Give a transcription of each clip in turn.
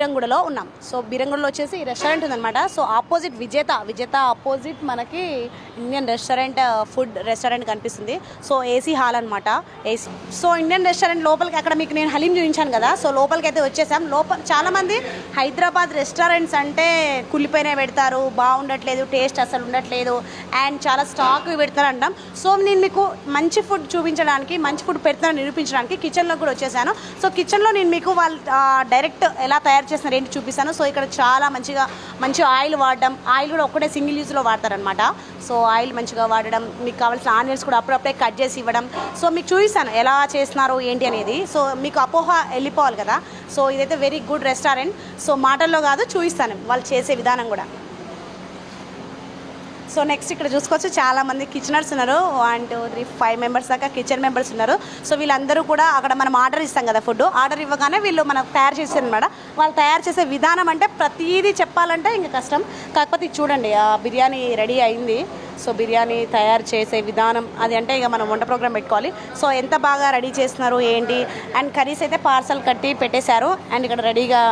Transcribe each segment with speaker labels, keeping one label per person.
Speaker 1: బిరంగుడలో ఉన్నాం. సో బిరంగుడలో వచ్చేసి ఈ రెస్టారెంట్ ఉందన్నమాట. సో ఆపోజిట్ విజేత ఆపోజిట్ మనకి ఇండియన్ రెస్టారెంట్ ఫుడ్ రెస్టారెంట్ కనిపిస్తుంది. సో ఏసీ హాల్ అనమాట. ఏసీ. సో ఇండియన్ రెస్టారెంట్ లోపలికి అక్కడ మీకు నేను హలీం చూపించాను కదా. సో లోపలికి అయితే వచ్చేసాం. చాలామంది హైదరాబాద్ రెస్టారెంట్స్ అంటే కుళ్ళిపోయినా పెడతారు, బాగుండట్లేదు, టేస్ట్ అసలు ఉండట్లేదు అండ్ చాలా స్టాక్ పెడతారు అంటాం. సో నేను మీకు మంచి ఫుడ్ చూపించడానికి, మంచి ఫుడ్ పెడతానని నిరూపించడానికి కిచెన్లో కూడా వచ్చేసాను. సో కిచెన్లో నేను మీకు వాళ్ళు డైరెక్ట్ ఎలా తయారు చేస్తున్నారు ఏంటి చూపిస్తాను. సో ఇక్కడ చాలా మంచి ఆయిల్ వాడడం, ఆయిల్ కూడా ఒక్కటే సింగిల్ యూజ్లో వాడతారనమాట. సో ఆయిల్ మంచిగా వాడడం, మీకు కావాల్సిన ఆనియన్స్ కూడా అప్పుడప్పుడే కట్ చేసి ఇవ్వడం. సో మీకు చూపిస్తాను ఎలా చేస్తున్నారు ఏంటి అనేది. సో మీకు అపోహ వెళ్ళిపోవాలి కదా. సో ఇదైతే వెరీ గుడ్ రెస్టారెంట్. సో మాటల్లో కాదు, చూపిస్తాను వాళ్ళు చేసే విధానం కూడా. సో నెక్స్ట్ ఇక్కడ చూసుకోవచ్చు చాలామంది కిచెనర్స్ ఉన్నారు. 1 2 3 5 మెంబర్స్ దాకా కిచెన్ మెంబర్స్ ఉన్నారు. సో వీళ్ళందరూ కూడా అక్కడ మనం ఆర్డర్ ఇస్తాం కదా, ఫుడ్ ఆర్డర్ ఇవ్వగానే వీళ్ళు మనకు తయారు చేస్తారు అనమాట. వాళ్ళు తయారు చేసే విధానం అంటే ప్రతిదీ చెప్పాలంటే ఇంకా కష్టం. కాకపోతే ఇది చూడండి, ఆ బిర్యానీ రెడీ అయింది. సో బిర్యానీ తయారు చేసే విధానం అది అంటే ఇక మనం వంట ప్రోగ్రామ్ పెట్టుకోవాలి. సో ఎంత బాగా రెడీ చేస్తున్నారు ఏంటి. అండ్ కర్రీస్ అయితే పార్సల్ కట్టి పెట్టేశారు. అండ్ ఇక్కడ రెడీగా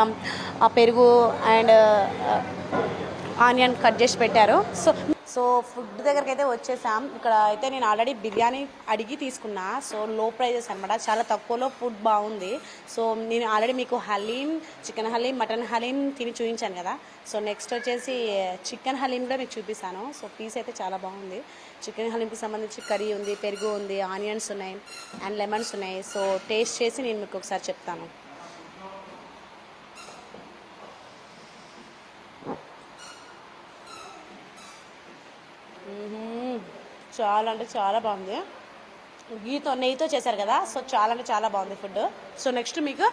Speaker 1: ఆ పెరుగు అండ్ ఆనియన్ కట్ చేసి పెట్టారు. సో ఫుడ్ దగ్గరికి అయితే వచ్చేసాం. ఇక్కడ అయితే నేను ఆల్రెడీ బిర్యానీ అడిగి తీసుకున్నా. సో లో ప్రైజెస్ అనమాట, చాలా తక్కువలో ఫుడ్ బాగుంది. సో నేను ఆల్రెడీ మీకు హలీం, చికెన్ హలీం, మటన్ హలీం తిని చూపించాను కదా. సో నెక్స్ట్ వచ్చేసి చికెన్ హలీం కూడా మీకు చూపిస్తాను. సో పీస్ అయితే చాలా బాగుంది. చికెన్ హలీంకి సంబంధించి కర్రీ ఉంది, పెరుగు ఉంది, ఆనియన్స్ ఉన్నాయి అండ్ లెమన్స్ ఉన్నాయి. సో టేస్ట్ చేసి నేను మీకు ఒకసారి చెప్తాను. చాలా అంటే చాలా బాగుంది. నెయ్యితో చేశారు కదా. సో చాలా అంటే చాలా బాగుంది ఫుడ్. సో నెక్స్ట్ మీకు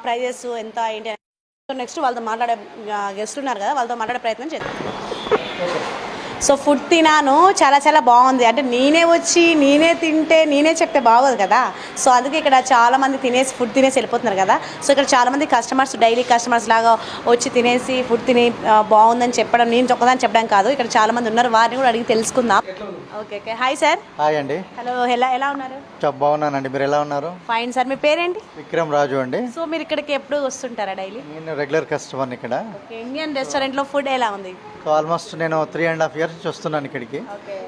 Speaker 1: ప్రైజెస్ ఎంత ఏంటి. సో నెక్స్ట్ వాళ్ళతో మాట్లాడే గెస్ట్ ఉన్నారు కదా, వాళ్ళతో మాట్లాడే ప్రయత్నం చేద్దాం. సో ఫుడ్ తినాను, చాలా బాగుంది. అంటే నేనే తింటే నేనే చెప్తే బాగోదు కదా. సో అందుకే ఇక్కడ చాలామంది ఫుడ్ తినేసి వెళ్ళిపోతున్నారు కదా. సో ఇక్కడ చాలామంది కస్టమర్స్, డైలీ కస్టమర్స్ లాగా వచ్చి తినేసి ఫుడ్ తిని బాగుందని చెప్పడం, నేను ఒక్కదాన్ని చెప్పడం కాదు, ఇక్కడ చాలామంది ఉన్నారు. వారిని కూడా అడిగి తెలుసుకుందాం. ఓకే. Hi sir.
Speaker 2: హాయ్ అండి.
Speaker 1: హలో, ఎలా ఉన్నారు?
Speaker 2: బాగున్నానండి, మీరు ఎలా ఉన్నారు?
Speaker 1: Fine sir. మీ పేరేంటి?
Speaker 2: విక్రమ్ రాజు అండి.
Speaker 1: సో మీరు ఇక్కడికి ఎప్పుడు వస్తుంటారా డైలీ?
Speaker 2: నేను రెగ్యులర్ కస్టమర్ ఇక్కడ.
Speaker 1: ఇండియన్ రెస్టారెంట్లో ఫుడ్ ఎలా ఉంది?
Speaker 2: ఆల్మోస్ట్ నేను 3.5 years నుంచి వస్తున్నాను ఇక్కడికి.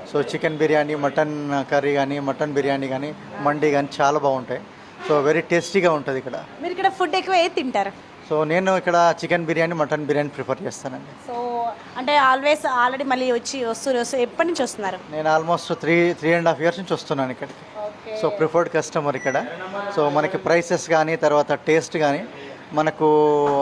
Speaker 2: So chicken biryani, mutton curry కానీ, మటన్ బిర్యానీ కానీ, మండి కానీ చాలా బాగుంటాయి. సో వెరీ టేస్టీగా ఉంటుంది ఇక్కడ.
Speaker 1: మీరు ఇక్కడ ఫుడ్ ఎక్కువ ఏది తింటారు?
Speaker 2: సో నేను ఇక్కడ chicken biryani, mutton biryani prefer చేస్తానండి.
Speaker 1: సో అంటే ఆల్రెడీ మళ్ళీ వస్తారు ఎప్పటి నుంచి వస్తున్నారు?
Speaker 2: నేను ఆల్మోస్ట్ 3.5 years నుంచి వస్తున్నాను ఇక్కడికి. సో ప్రిఫర్డ్ కస్టమర్ ఇక్కడ. సో మనకి ప్రైసెస్ కానీ, తర్వాత టేస్ట్ కానీ మనకు